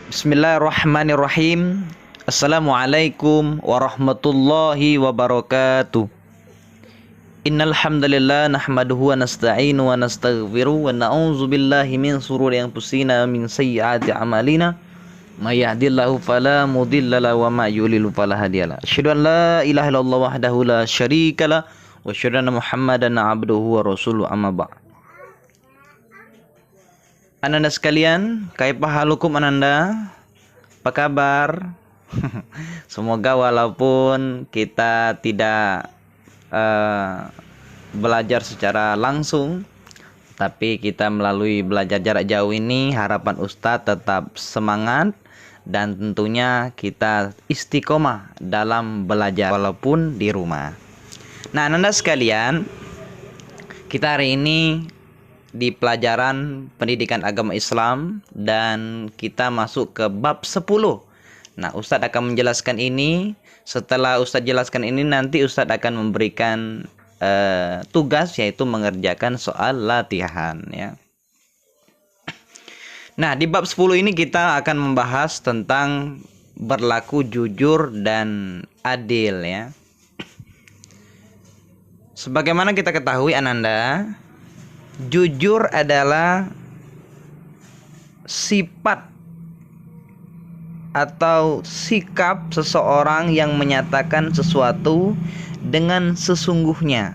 Bismillahirrahmanirrahim. Assalamualaikum warahmatullahi wabarakatuh. Innal hamdalillah nahmaduhu wa nasta'inu wa nastaghfiruh wa na'udzu billahi min shururi anfusina wa min sayyiati a'malina. May yahdihillahu fala mudilla lahu wa may yudlil fala hadiyalah. Asyhadu an la ilaha illallah wahdahu la syarikalah wa asyhadu anna Muhammadan abduhu wa rasuluhu amma ba'd. Ananda sekalian, kaifa halukum ananda? Apa kabar? Semoga walaupun kita tidak belajar secara langsung, tapi kita melalui belajar jarak jauh ini, harapan Ustadz tetap semangat dan tentunya kita istiqomah dalam belajar walaupun di rumah. Nah, ananda sekalian, kita hari ini di pelajaran pendidikan agama Islam dan kita masuk ke bab 10. Nah, Ustadz akan menjelaskan ini. Setelah Ustadz jelaskan ini, nanti Ustadz akan memberikan tugas, yaitu mengerjakan soal latihan ya. Nah, di bab 10 ini kita akan membahas tentang berlaku jujur dan adil ya. Sebagaimana kita ketahui ananda, jujur adalah sifat atau sikap seseorang yang menyatakan sesuatu dengan sesungguhnya.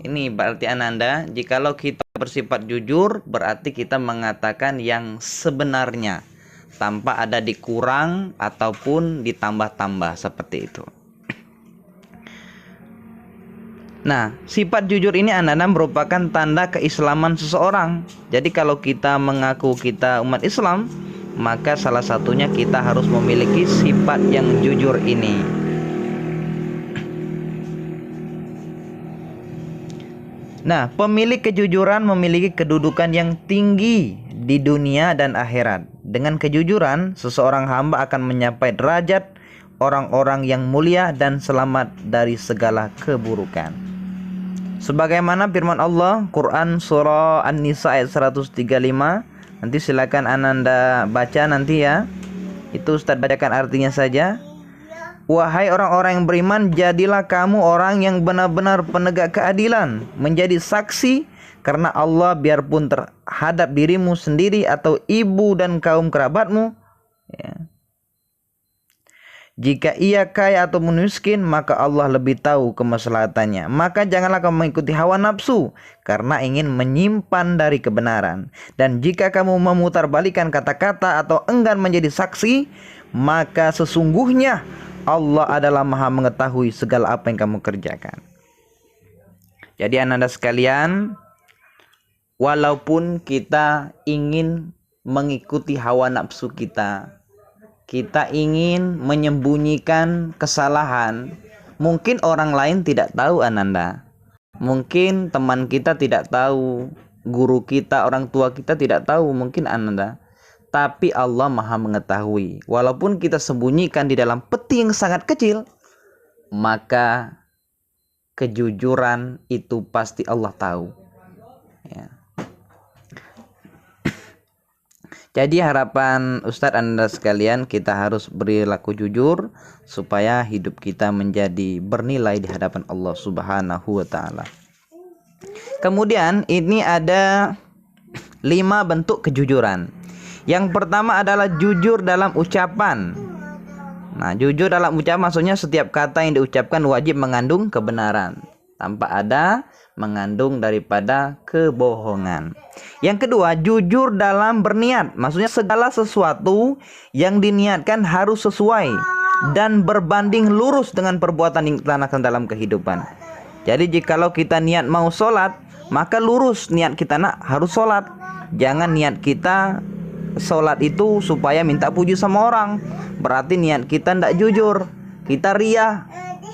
Ini berarti ananda, jikalau kita bersifat jujur, berarti kita mengatakan yang sebenarnya tanpa ada dikurang ataupun ditambah-tambah seperti itu. Nah, sifat jujur ini ananda merupakan tanda keislaman seseorang. Jadi kalau kita mengaku kita umat Islam, maka salah satunya kita harus memiliki sifat yang jujur ini. Nah, pemilik kejujuran memiliki kedudukan yang tinggi di dunia dan akhirat. Dengan kejujuran, seseorang hamba akan mencapai derajat orang-orang yang mulia dan selamat dari segala keburukan. Sebagaimana firman Allah, Quran surah An-Nisa ayat 135. Nanti silakan ananda baca nanti ya. Itu Ustadz bacakan artinya saja. Wahai orang-orang yang beriman, jadilah kamu orang yang benar-benar penegak keadilan, menjadi saksi karena Allah, biarpun terhadap dirimu sendiri atau ibu dan kaum kerabatmu ya. Jika ia kaya atau miskin, maka Allah lebih tahu kemaslahatannya. Maka janganlah kamu mengikuti hawa nafsu karena ingin menyimpan dari kebenaran. Dan jika kamu memutarbalikkan kata-kata atau enggan menjadi saksi, maka sesungguhnya Allah adalah Maha mengetahui segala apa yang kamu kerjakan. Jadi ananda sekalian, walaupun kita ingin mengikuti hawa nafsu kita ingin menyembunyikan kesalahan, mungkin orang lain tidak tahu ananda, mungkin teman kita tidak tahu, guru kita, orang tua kita tidak tahu mungkin ananda, tapi Allah Maha mengetahui. Walaupun kita sembunyikan di dalam peti yang sangat kecil, maka kejujuran itu pasti Allah tahu ya. Jadi harapan Ustadz anda sekalian, kita harus berlaku jujur supaya hidup kita menjadi bernilai di hadapan Allah Subhanahu wa ta'ala. Kemudian ini ada 5 bentuk kejujuran. Yang pertama adalah jujur dalam ucapan. Nah, jujur dalam ucapan maksudnya setiap kata yang diucapkan wajib mengandung kebenaran, tanpa ada mengandung daripada kebohongan. Yang kedua, jujur dalam berniat. Maksudnya segala sesuatu yang diniatkan harus sesuai dan berbanding lurus dengan perbuatan yang kita lakukan dalam kehidupan. Jadi jikalau kita niat mau sholat, maka lurus niat kita harus sholat. Jangan niat kita sholat itu supaya minta puji sama orang, berarti niat kita tidak jujur, kita riya,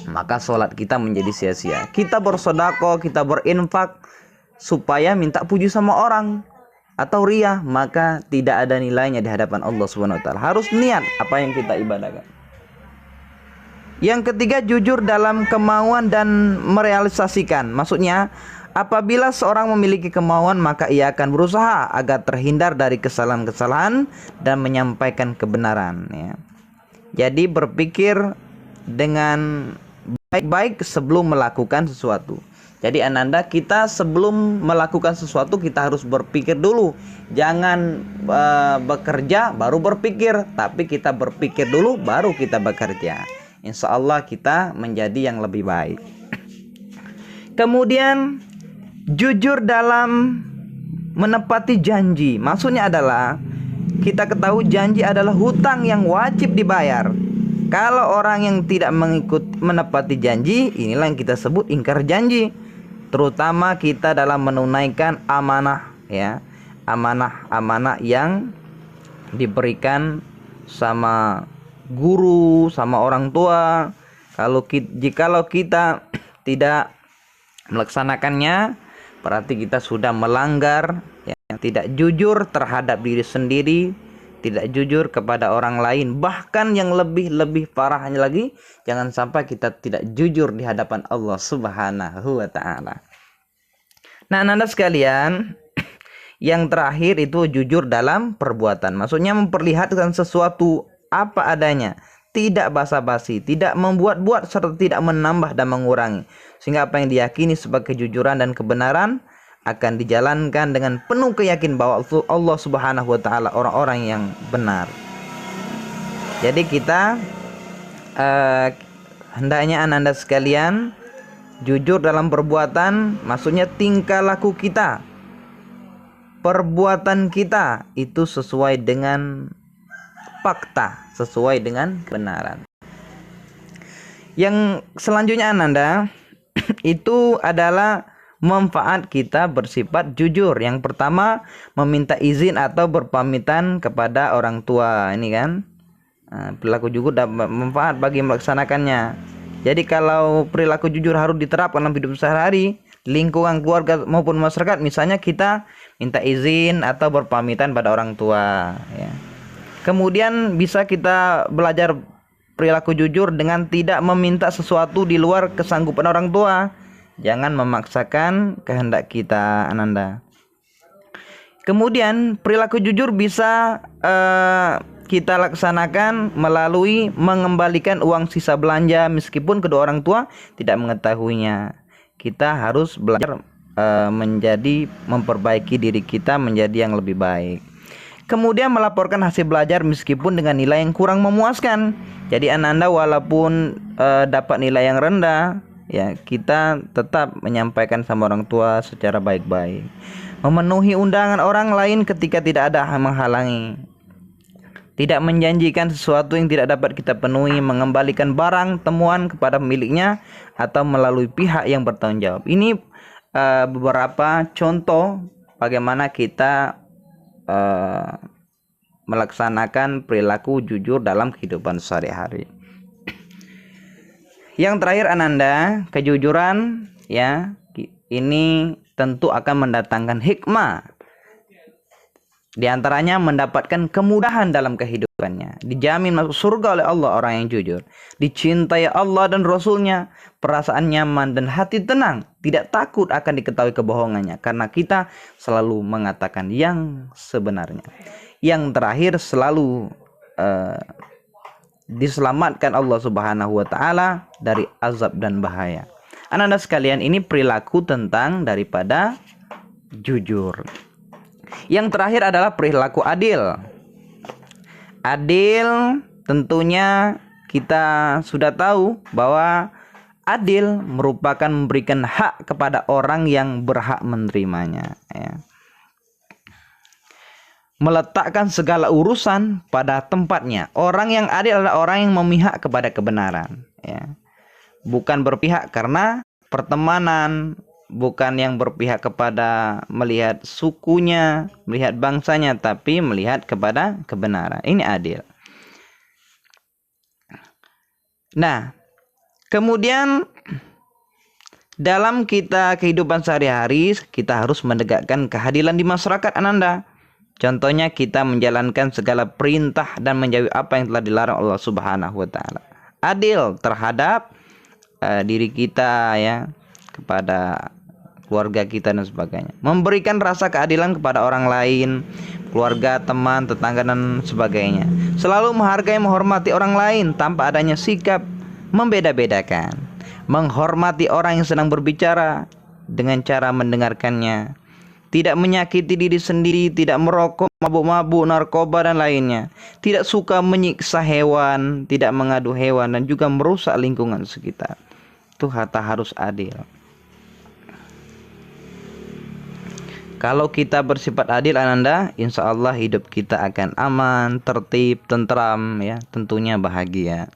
maka sholat kita menjadi sia-sia. Kita bersedekah, kita berinfak supaya minta puji sama orang atau riya, maka tidak ada nilainya di hadapan Allah Subhanahu wa taala. Harus niat apa yang kita ibadahkan. Yang ketiga, jujur dalam kemauan dan merealisasikan. Maksudnya Apabila seorang memiliki kemauan, maka ia akan berusaha agar terhindar dari kesalahan-kesalahan dan menyampaikan kebenaran, ya. Jadi berpikir dengan baik-baik sebelum melakukan sesuatu. Jadi ananda, kita sebelum melakukan sesuatu kita harus berpikir dulu. Jangan bekerja baru berpikir, tapi kita berpikir dulu baru kita bekerja. Insya Allah kita menjadi yang lebih baik. Kemudian jujur dalam menepati janji. Maksudnya adalah kita ketahui janji adalah hutang yang wajib dibayar. Kalau orang yang tidak menepati janji, inilah yang kita sebut ingkar janji. Terutama kita dalam menunaikan amanah, ya. Amanah yang diberikan sama guru, sama orang tua. Jikalau kita tidak melaksanakannya, berarti kita sudah melanggar, ya. Tidak jujur terhadap diri sendiri, tidak jujur kepada orang lain. Bahkan yang lebih parahnya lagi, jangan sampai kita tidak jujur di hadapan Allah Subhanahu wa ta'ala. Nah, Anda sekalian, yang terakhir itu jujur dalam perbuatan. Maksudnya memperlihatkan sesuatu apa adanya, tidak basa-basi, tidak membuat-buat, serta tidak menambah dan mengurangi. Sehingga apa yang diyakini sebagai kejujuran dan kebenaran akan dijalankan dengan penuh keyakinan bahwa Allah Subhanahu wa ta'ala orang-orang yang benar. Jadi kita hendaknya Anda sekalian jujur dalam perbuatan, maksudnya tingkah laku kita, perbuatan kita itu sesuai dengan fakta, sesuai dengan kebenaran. Yang selanjutnya Anda itu adalah manfaat kita bersifat jujur. Yang pertama, meminta izin atau berpamitan kepada orang tua. Ini kan perilaku jujur dapat manfaat bagi melaksanakannya. Jadi kalau perilaku jujur harus diterapkan dalam hidup sehari-hari, lingkungan keluarga maupun masyarakat, misalnya kita minta izin atau berpamitan pada orang tua, ya. Kemudian bisa kita belajar perilaku jujur dengan tidak meminta sesuatu di luar kesanggupan orang tua. Jangan memaksakan kehendak kita, Ananda. Kemudian perilaku jujur bisa kita laksanakan melalui mengembalikan uang sisa belanja meskipun kedua orang tua tidak mengetahuinya. Kita harus belajar memperbaiki diri kita menjadi yang lebih baik. Kemudian melaporkan hasil belajar meskipun dengan nilai yang kurang memuaskan. Jadi Anda walaupun dapat nilai yang rendah, ya, kita tetap menyampaikan sama orang tua secara baik-baik. Memenuhi undangan orang lain ketika tidak ada menghalangi. Tidak menjanjikan sesuatu yang tidak dapat kita penuhi. Mengembalikan barang temuan kepada pemiliknya atau melalui pihak yang bertanggung jawab. Ini beberapa contoh bagaimana kita melaksanakan perilaku jujur dalam kehidupan sehari-hari. Yang terakhir Ananda, kejujuran, ya, ini tentu akan mendatangkan hikmah. Di antaranya mendapatkan kemudahan dalam kehidupannya, dijamin masuk surga oleh Allah orang yang jujur, dicintai Allah dan Rasulnya, perasaan nyaman dan hati tenang, tidak takut akan diketahui kebohongannya karena kita selalu mengatakan yang sebenarnya. Yang terakhir selalu diselamatkan Allah Subhanahu wa ta'ala dari azab dan bahaya. Anak-anak sekalian, ini perilaku tentang daripada jujur. Yang terakhir adalah perilaku adil. Adil tentunya kita sudah tahu bahwa adil merupakan memberikan hak kepada orang yang berhak menerimanya, ya. Meletakkan segala urusan pada tempatnya. Orang yang adil adalah orang yang memihak kepada kebenaran, ya. Bukan berpihak karena pertemanan, bukan yang berpihak kepada melihat sukunya, melihat bangsanya, tapi melihat kepada kebenaran. Ini adil. Nah, kemudian dalam kita kehidupan sehari-hari, kita harus menegakkan keadilan di masyarakat, Ananda. Contohnya kita menjalankan segala perintah dan menjauhi apa yang telah dilarang Allah Subhanahu wa ta'ala. Adil terhadap diri kita, ya, kepada keluarga kita dan sebagainya. Memberikan rasa keadilan kepada orang lain, keluarga, teman, tetangga dan sebagainya. Selalu menghargai, menghormati orang lain tanpa adanya sikap membeda-bedakan. Menghormati orang yang sedang berbicara dengan cara mendengarkannya. Tidak menyakiti diri sendiri, tidak merokok, mabuk-mabuk, narkoba dan lainnya. Tidak suka menyiksa hewan, tidak mengadu hewan dan juga merusak lingkungan sekitar. Itu harus adil. Kalau kita bersifat adil Ananda, insya Allah hidup kita akan aman, tertib, tentram, ya, tentunya bahagia.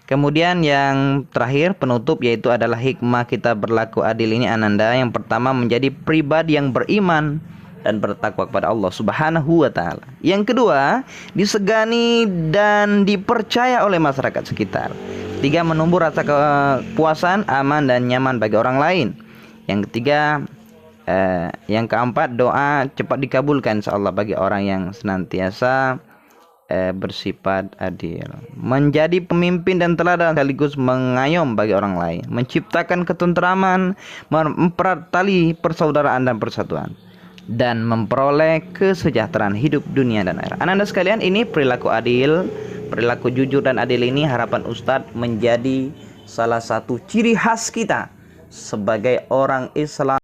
Kemudian yang terakhir penutup yaitu adalah hikmah kita berlaku adil ini Ananda. Yang pertama menjadi pribadi yang beriman dan bertakwa kepada Allah Subhanahu wa taala. Yang kedua, disegani dan dipercaya oleh masyarakat sekitar. Tiga, menumbuh rasa kepuasan, aman dan nyaman bagi orang lain. Yang ketiga, yang keempat, doa cepat dikabulkan insyaallah bagi orang yang senantiasa bersifat adil. Menjadi pemimpin dan teladan sekaligus mengayom bagi orang lain. Menciptakan ketentraman, mempererat tali persaudaraan dan persatuan, dan memperoleh kesejahteraan hidup dunia dan akhirat. Ananda sekalian, ini perilaku adil, perilaku jujur dan adil ini harapan Ustadz menjadi salah satu ciri khas kita sebagai orang Islam